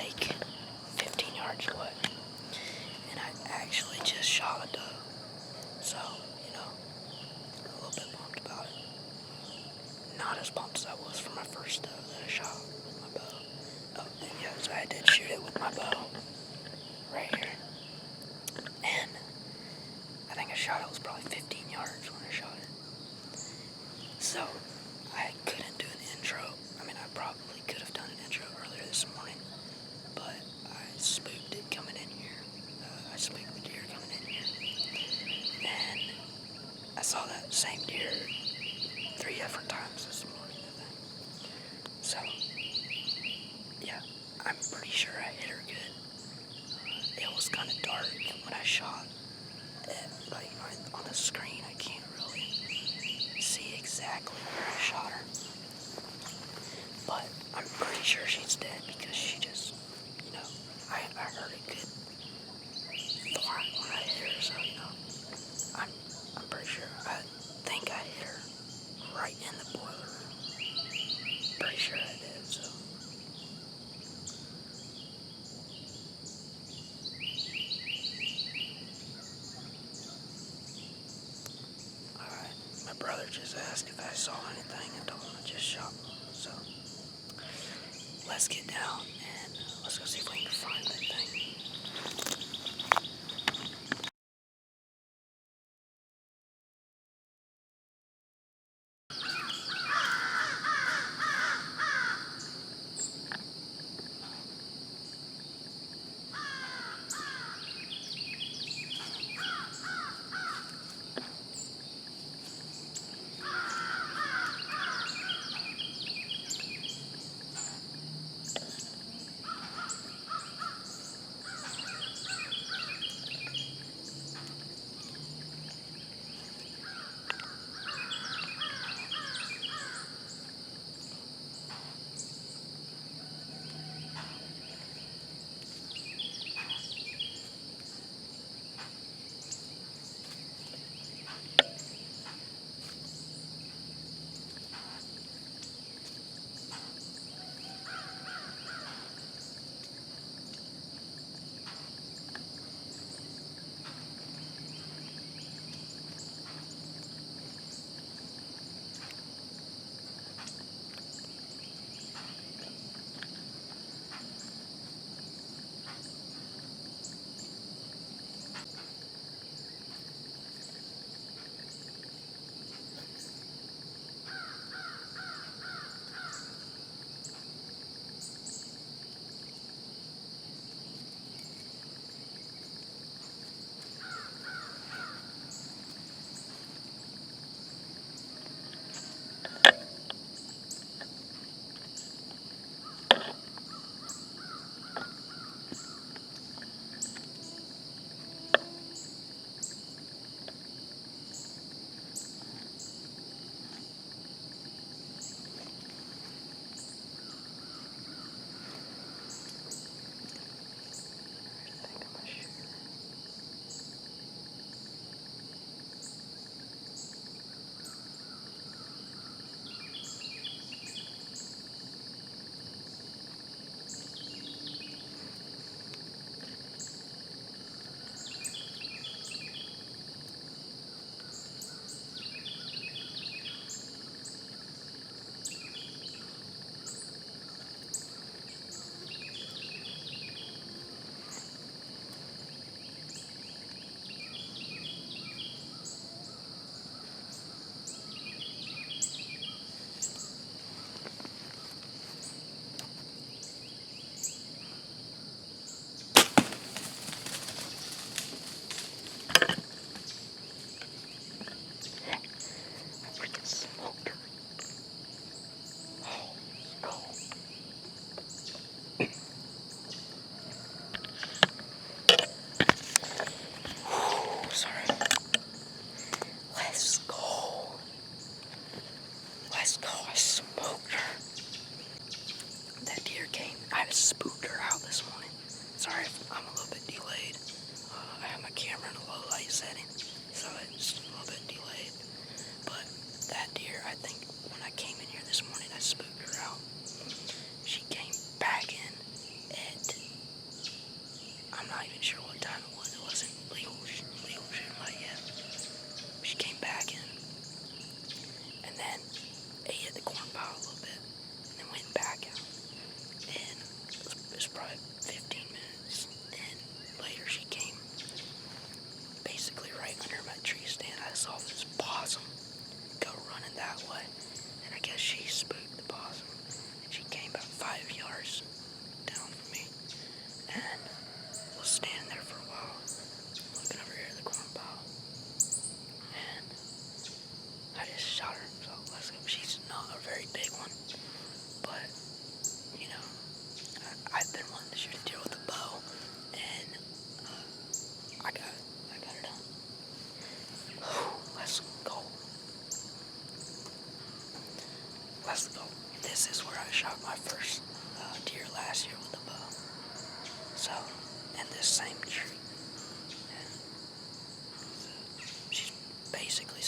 like 15 yards away. And I actually just shot a doe. So, a little bit pumped about it. Not as pumped as I was for my first doe that I shot with my bow. Oh, and yes, I did shoot it with my bow. Right here. And I think I shot it was probably 15 yards when I shot it. So, I couldn't do an intro. I mean, I probably could have done an intro earlier this morning, but I spooked it coming in here. I spooked the deer coming in here. And I saw that same deer 3 different times this morning, I think. So, yeah, I'm pretty sure I hit her good. It was kind of dark when I shot it. Like, on the screen, I can't really see exactly where I shot her. But I'm pretty sure she's dead because she just, I heard a good thwack when I hit her, so, I'm pretty sure. I think I hit her right in the boiler room. Pretty sure I did, so. Alright, my brother just asked if I saw anything. I told him I just shot one, so. Let's get down and let's go see if we can find that thing. I spooked her out this morning. Sorry if I'm a little bit delayed. I have my camera in a low light setting, so it's a little bit delayed. But that deer, I think when I came in here this morning, I spooked her out. She came back in at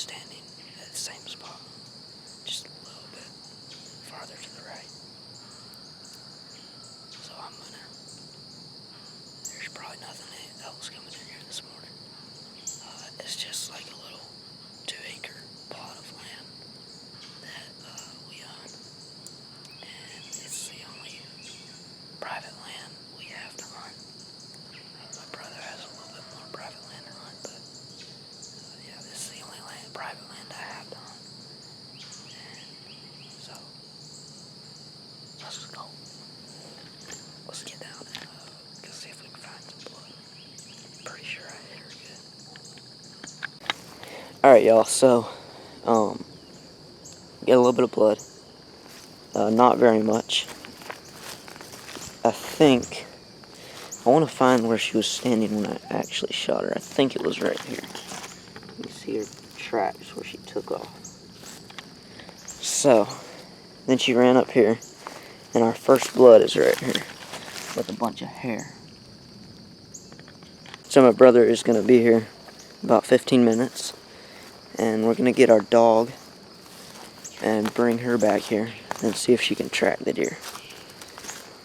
standing at the same spot, just a little bit farther to the right. So there's probably nothing else coming in here this morning. It's just like a little 2-acre plot of land that we own, and it's the only private land we have to hunt. My brother has a little bit more private land to hunt, but yeah, this is the only private land I have to hunt. And so let's go. Let's get down and go see if we can find some blood. Pretty sure I hit her good. Alright, y'all, so get a little bit of blood. Not very much. I want to find where she was standing when I actually shot her. I think it was right here. You can see her tracks where she took off. So, then she ran up here, and our first blood is right here with a bunch of hair. So my brother is going to be here about 15 minutes, and we're going to get our dog and bring her back here and see if she can track the deer.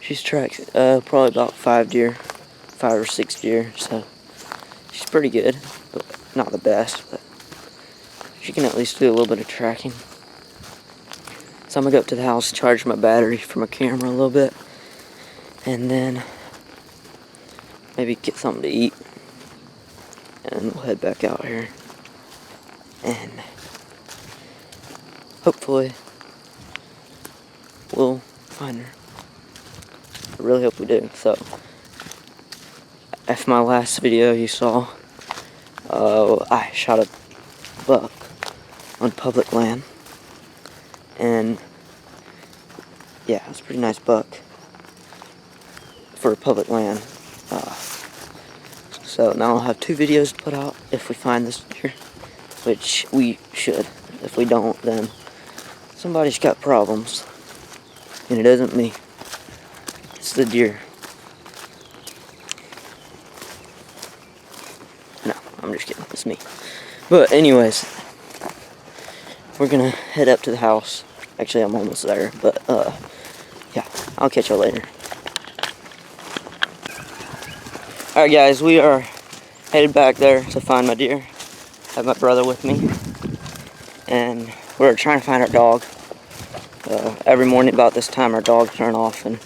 She's tracked probably about 5 or 6 deer, so she's pretty good, but not the best, but she can at least do a little bit of tracking. So I'm gonna go up to the house, charge my battery for my camera a little bit, and then maybe get something to eat, and we'll head back out here, and hopefully we'll find her. I really hope we do. So, after my last video you saw, I shot a buck on public land, and yeah, it's a pretty nice buck for public land. So now I'll have 2 videos to put out if we find this deer, which we should. If we don't, then somebody's got problems, and it isn't me. It's the deer. No, I'm just kidding. It's me. But anyways, we're gonna head up to the house. Actually, I'm almost there. But yeah, I'll catch y'all later. Alright guys, we are headed back there to find my deer. I have my brother with me. And we're trying to find our dog. Every morning about this time our dogs run off, and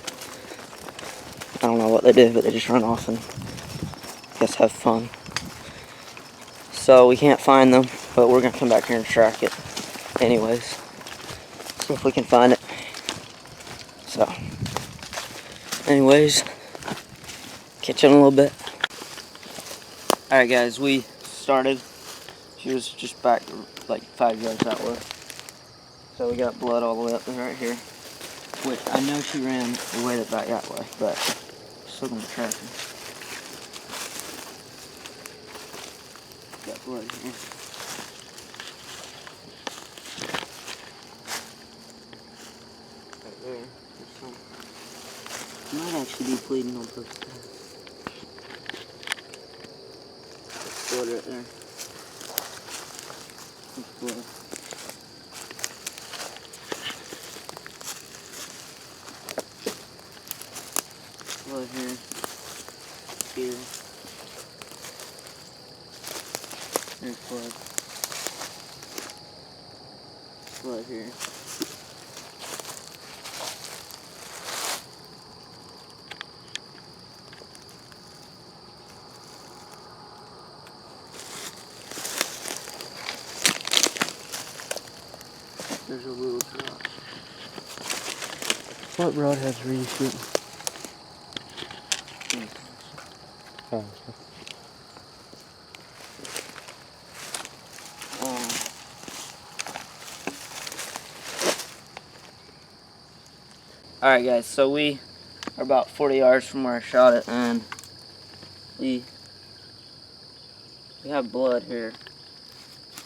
I don't know what they do, but they just run off and I guess have fun. So we can't find them, but we're gonna come back here and track it anyways. See if we can find it. So anyways, catch you in a little bit. Alright guys, we started. She was just back like 5 yards that way. So we got blood all the way up there right here. Which I know she ran way back that way, but still gonna track her. Got blood here. Right there. There's some. Might actually be bleeding on both sides. There's blood right there. There's blood. Blood here, here, there's blood, blood here, there's a little drop. What broadheads were you shooting? Oh. Alright guys, so we are about 40 yards from where I shot it, and we have blood here,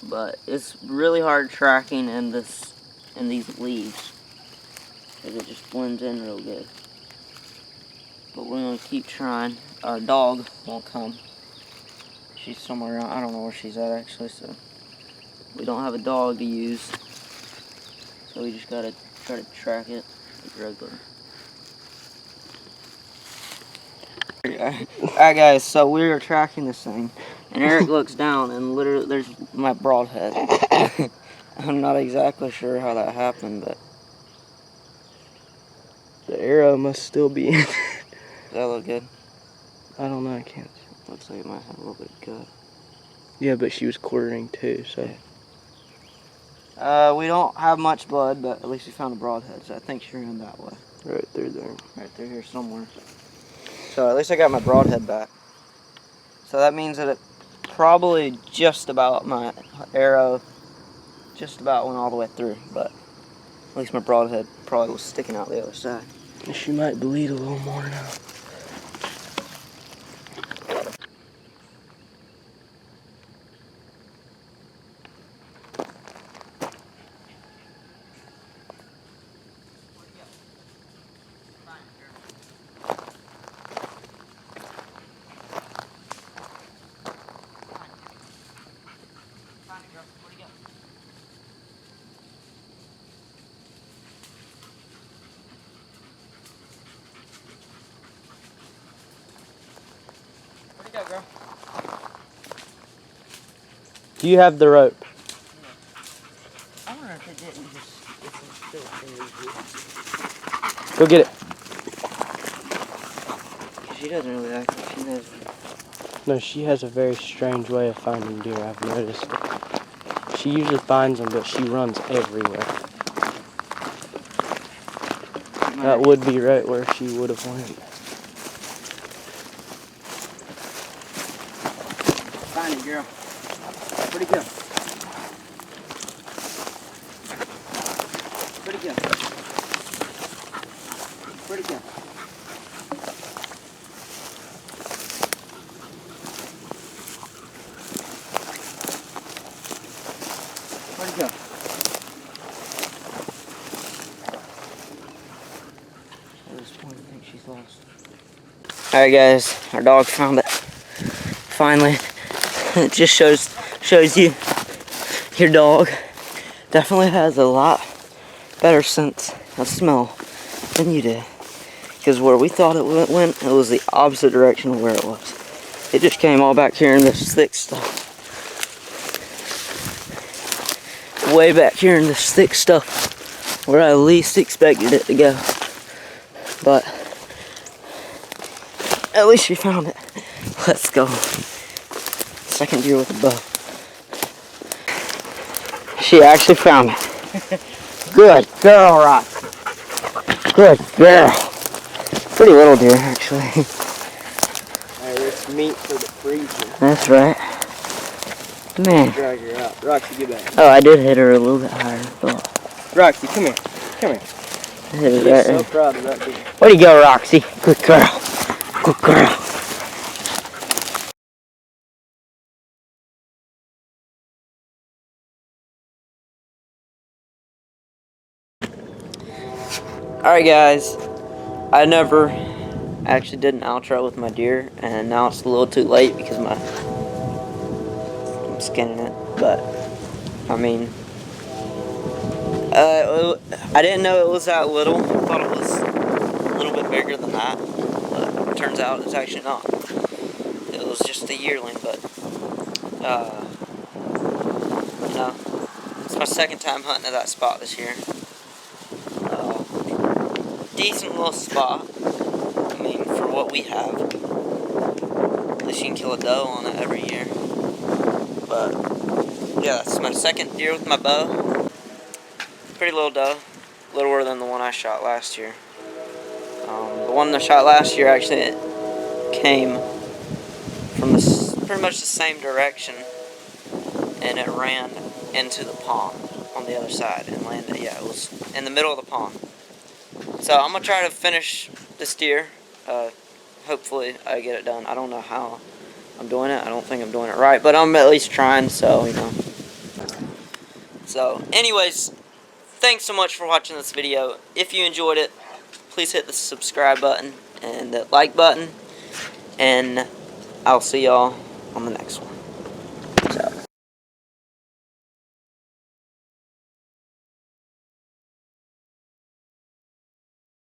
but it's really hard tracking in these leaves because it just blends in real good. But we're gonna keep trying. Our dog won't come. She's somewhere around. I don't know where she's at actually, so we don't have a dog to use, so we just gotta try to track it like regular. Alright guys, so we are tracking this thing, and Eric looks down and literally there's my broadhead. I'm not exactly sure how that happened, but the arrow must still be in. Does that look good? I don't know, I can't. Looks like it might have a little bit of cut. Yeah, but she was quartering too, so. We don't have much blood, but at least we found a broadhead, so I think she ran that way. Right through there. Right through here somewhere. So at least I got my broadhead back. So that means that it probably just about, my arrow just about went all the way through, but at least my broadhead probably was sticking out the other side. She might bleed a little more now. Where'd it go, girl? Do you have the rope? I wonder if it didn't just, Go get it. She doesn't really act like she knows. No, she has a very strange way of finding deer, I've noticed. She usually finds them, but she runs everywhere. That would be right where she would have went. Find it, girl. Where'd it go? Where'd it go? Where'd it go? Where'd it go? At this point, I think she's lost. Alright guys, our dog found it. Finally. It just shows you your dog definitely has a lot better sense of smell than you did. Because where we thought it went, it was the opposite direction of where it was. It just came all back here in this thick stuff. Way back here in this thick stuff where I least expected it to go. But at least we found it. Let's go. Second deer with a bow. She actually found it. Good girl, Rock. Good girl. Pretty little deer, actually. Hey, there's meat for the freezer. That's right. Man. Drag her out. Roxy, get back. Oh, I did hit her a little bit higher. Oh. Roxy, come here. Come here. I hit her She's right so there. proud of that deer. Where'd you go, Roxy? Good girl. Good girl. Alright guys, I never actually did an outro with my deer, and now it's a little too late because I'm skinning it, but I mean, I didn't know it was that little. I thought it was a little bit bigger than that, but it turns out it's actually not. It was just a yearling, but you know, it's my second time hunting at that spot this year. Decent little spot. I mean, for what we have. At least you can kill a doe on it every year. But yeah, that's my second deer with my bow. Pretty little doe, littler than the one I shot last year. The one I shot last year actually came from pretty much the same direction, and it ran into the pond on the other side and landed. Yeah, it was in the middle of the pond. So I'm gonna try to finish this deer. Hopefully I get it done. I don't know how I'm doing it. I don't think I'm doing it right, but I'm at least trying, so you know. So anyways, thanks so much for watching this video. If you enjoyed it, please hit the subscribe button and the like button, and I'll see y'all on the next one.